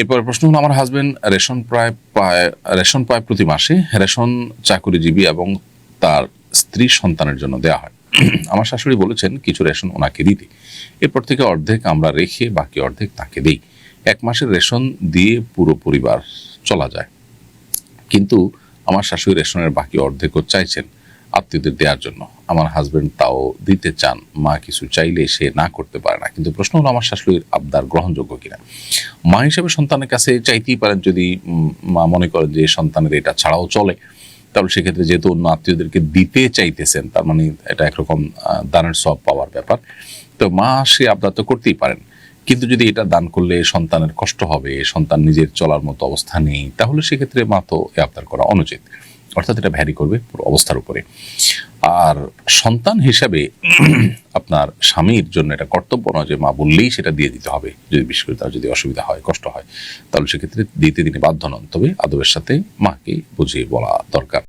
এরপর প্রশ্ন হলো, আমার হাজবেন্ড রেশন পায় প্রতি মাসে, রেশন চাকরিজীবী এবং তার স্ত্রী সন্তানের জন্য দেয়া হয়। আমার শাশুড়ি বলেছেন কিছু রেশন ওনাকে দিতে, এরপর থেকে অর্ধেক আমরা রেখে বাকি অর্ধেক তাকে দেই। 1 মাসের রেশন দিয়ে পুরো পরিবার চলা যায়, কিন্তু আমার শাশুড়ি রেশনের বাকি অর্ধেকও চাইছেন আত্মীয়দের দেওয়ার জন্য। আমার হাজবেন্ড তাও দিতে চান, মা কিছু চাইলে সে না করতে পারে না। কিন্তু প্রশ্ন হলো, আমার শাশুড়ির আবদার গ্রহণযোগ্য কিনা। মা হিসেবে সন্তানের কাছে চাইতেই পারেন, যদি মা মনে করেন যে সন্তানের এটা ছাড়াও চলে, তাহলে সেক্ষেত্রে যেহেতু অন্য আত্মীয়দেরকে দিতে চাইতেছেন, তার মানে এটা একরকম দানের সব পাওয়ার ব্যাপার। তো মা সে আবদার তো করতেই পারেন, কিন্তু যদি এটা দান করলে সন্তানের কষ্ট হবে, সন্তান নিজের চলার মতো অবস্থা নেই, তাহলে সেক্ষেত্রে মা তো এ আবদার করা অনুচিত। অর্থাৎ এটা ভ্যারি করবে পুরো অবস্থার উপরে। আর সন্তান হিসাবে আপনার স্বামীর জন্য এটা কর্তব্য নয় যে মা বললেই সেটা দিয়ে দিতে হবে। যদি বিশেষ করে তার যদি অসুবিধা হয়, কষ্ট হয়, তাহলে সেক্ষেত্রে দিতে তিনি বাধ্য নন, তবে আদবের সাথে মাকে বুঝিয়ে বলা দরকার।